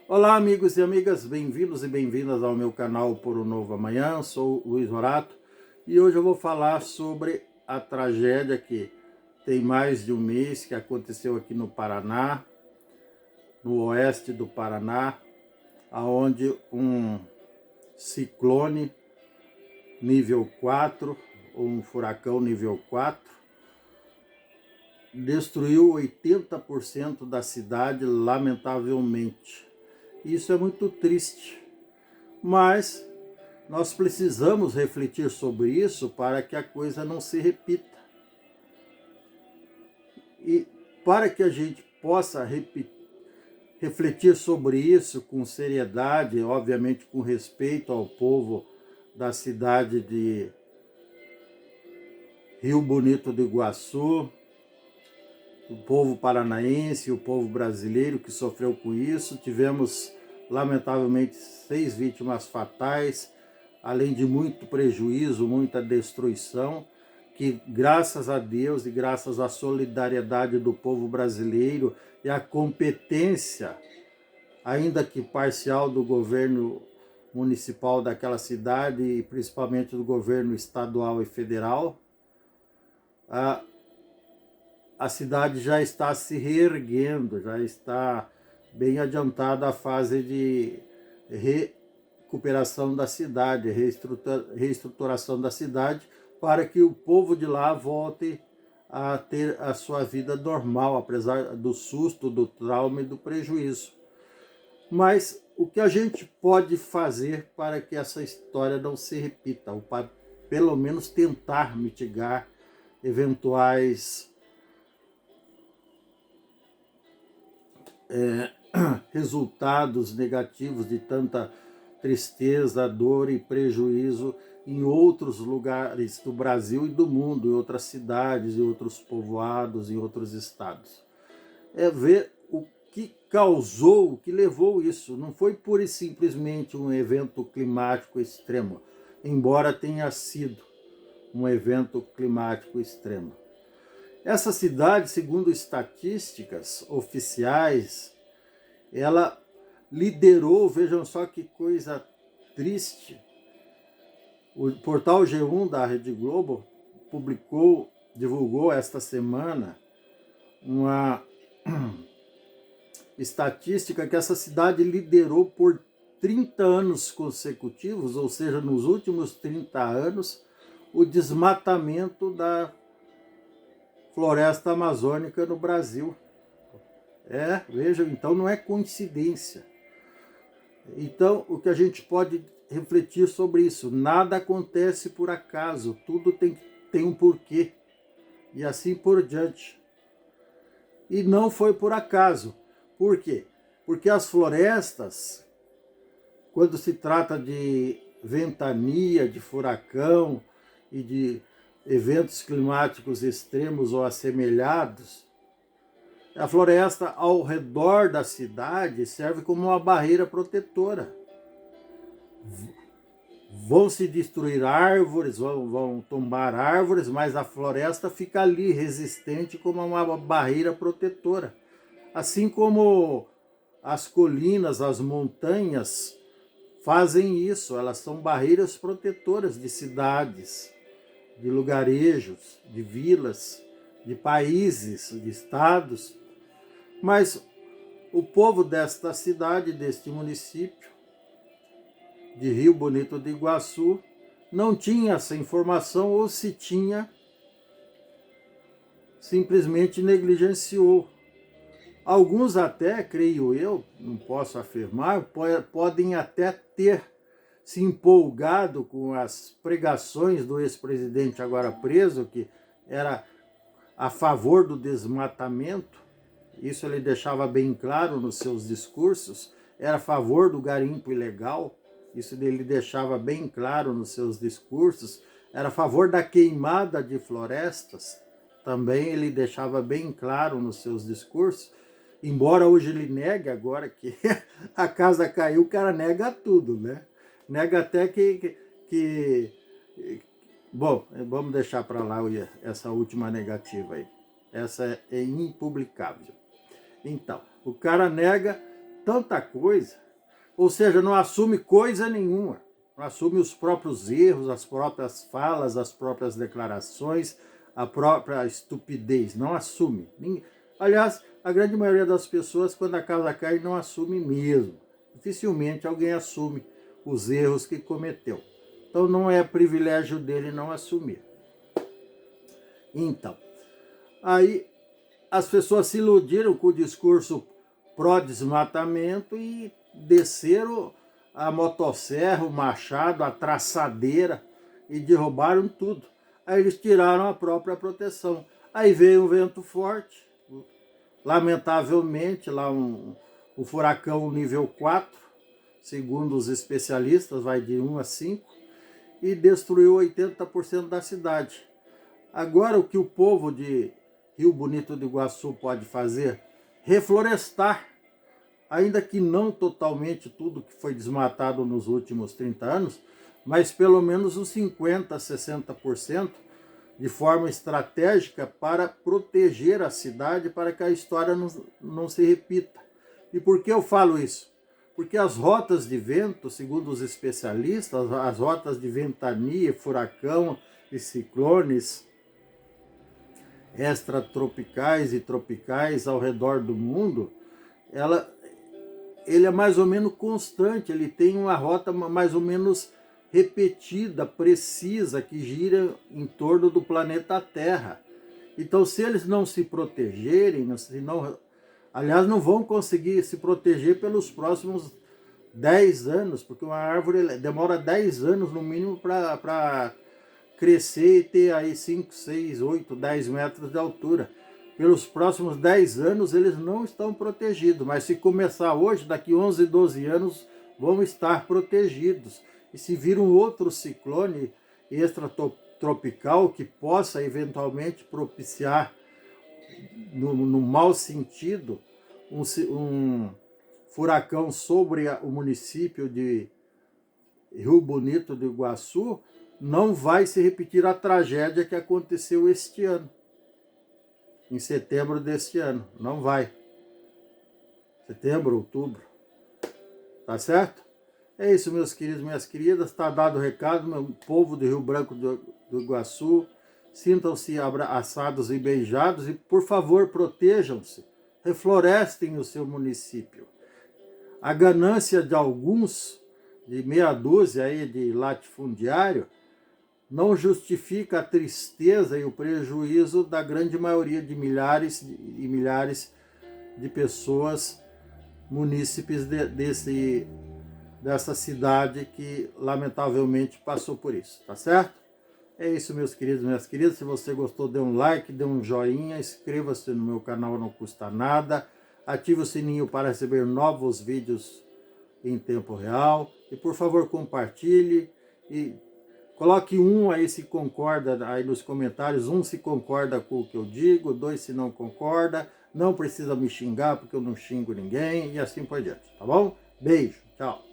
Olá, amigos e amigas, bem-vindos e bem-vindas ao meu canal Por um Novo Amanhã. Sou o Luiz Horato e hoje eu vou falar sobre a tragédia que tem mais de um mês que aconteceu aqui no Paraná, no oeste do Paraná, aonde um ciclone nível 4, ou um furacão nível 4, destruiu 80% da cidade, lamentavelmente. Isso é muito triste, mas nós precisamos refletir sobre isso para que a coisa não se repita. E para que a gente possa refletir sobre isso com seriedade, obviamente com respeito ao povo da cidade de Rio Bonito do Iguaçu, o povo paranaense, o povo brasileiro que sofreu com isso. Tivemos, lamentavelmente, 6 vítimas fatais, além de muito prejuízo, muita destruição, que graças a Deus e graças à solidariedade do povo brasileiro e à competência, ainda que parcial, do governo municipal daquela cidade e principalmente do governo estadual e federal, a cidade já está se reerguendo, já está bem adiantada a fase de recuperação da cidade, reestruturação da cidade, para que o povo de lá volte a ter a sua vida normal, apesar do susto, do trauma e do prejuízo. Mas o que a gente pode fazer para que essa história não se repita, ou para pelo menos tentar mitigar eventuais resultados negativos de tanta tristeza, dor e prejuízo em outros lugares do Brasil e do mundo, em outras cidades, em outros povoados, em outros estados. É ver o que causou, o que levou isso. Não foi pura e simplesmente um evento climático extremo, embora tenha sido um evento climático extremo. Essa cidade, segundo estatísticas oficiais, ela liderou, vejam só que coisa triste, o portal G1 da Rede Globo divulgou esta semana uma estatística que essa cidade liderou por 30 anos consecutivos, ou seja, nos últimos 30 anos, o desmatamento da floresta amazônica no Brasil. Vejam, então não é coincidência. Então, o que a gente pode refletir sobre isso? Nada acontece por acaso, tudo tem um porquê, e assim por diante. E não foi por acaso. Por quê? Porque as florestas, quando se trata de ventania, de furacão e de eventos climáticos extremos ou assemelhados, a floresta ao redor da cidade serve como uma barreira protetora. Vão se destruir árvores, vão tombar árvores, mas a floresta fica ali, resistente, como uma barreira protetora. Assim como as colinas, as montanhas fazem isso, elas são barreiras protetoras de cidades, de lugarejos, de vilas, de países, de estados. Mas o povo desta cidade, deste município de Rio Bonito do Iguaçu, não tinha essa informação, ou se tinha, simplesmente negligenciou. Alguns até, creio eu, não posso afirmar, podem até ter se empolgado com as pregações do ex-presidente agora preso, que era a favor do desmatamento. Isso ele deixava bem claro nos seus discursos, era a favor do garimpo ilegal, isso ele deixava bem claro nos seus discursos, era a favor da queimada de florestas, também ele deixava bem claro nos seus discursos, embora hoje ele negue agora que a casa caiu, o cara nega tudo, né? Nega até Bom, vamos deixar para lá essa última negativa aí. Essa é impublicável. Então, o cara nega tanta coisa, ou seja, não assume coisa nenhuma, não assume os próprios erros, as próprias falas, as próprias declarações, a própria estupidez, não assume. Aliás, a grande maioria das pessoas, quando a casa cai, não assume mesmo. Dificilmente alguém assume os erros que cometeu. Então não é privilégio dele não assumir. Então, aí as pessoas se iludiram com o discurso pró-desmatamento e desceram a motosserra, o machado, a traçadeira e derrubaram tudo. Aí eles tiraram a própria proteção. Aí veio um vento forte, lamentavelmente, lá um furacão nível 4, segundo os especialistas, vai de 1 a 5, e destruiu 80% da cidade. Agora o que o povo de Rio Bonito do Iguaçu pode fazer? Reflorestar, ainda que não totalmente tudo que foi desmatado nos últimos 30 anos, mas pelo menos uns 50%, 60%, de forma estratégica para proteger a cidade, para que a história não se repita. E por que eu falo isso? Porque as rotas de vento, segundo os especialistas, as rotas de ventania, furacão e ciclones extratropicais e tropicais ao redor do mundo, ele é mais ou menos constante, ele tem uma rota mais ou menos repetida, precisa, que gira em torno do planeta Terra. Então, se eles não se protegerem, aliás, não vão conseguir se proteger pelos próximos 10 anos, porque uma árvore demora 10 anos no mínimo para crescer e ter aí 5, 6, 8, 10 metros de altura. Pelos próximos 10 anos eles não estão protegidos, mas se começar hoje, daqui 11, 12 anos vão estar protegidos. E se vir um outro ciclone extratropical que possa eventualmente propiciar, no mau sentido, um furacão sobre o município de Rio Bonito do Iguaçu, não vai se repetir a tragédia que aconteceu este ano, em setembro deste ano. Não vai. Setembro, outubro. Tá certo? É isso, meus queridos, minhas queridas. Está dado o recado, meu povo do Rio Branco do Iguaçu. Sintam-se abraçados e beijados e, por favor, protejam-se. Reflorestem o seu município. A ganância de alguns, de meia dúzia aí de latifundiário, não justifica a tristeza e o prejuízo da grande maioria de milhares e milhares de pessoas, munícipes dessa cidade que lamentavelmente passou por isso, tá certo? É isso, meus queridos, minhas queridas. Se você gostou, dê um like, dê um joinha, inscreva-se no meu canal, não custa nada. Ative o sininho para receber novos vídeos em tempo real. E por favor, compartilhe e coloque um aí se concorda aí nos comentários. Um se concorda com o que eu digo, 2 se não concorda. Não precisa me xingar porque eu não xingo ninguém e assim por diante, tá bom? Beijo, tchau.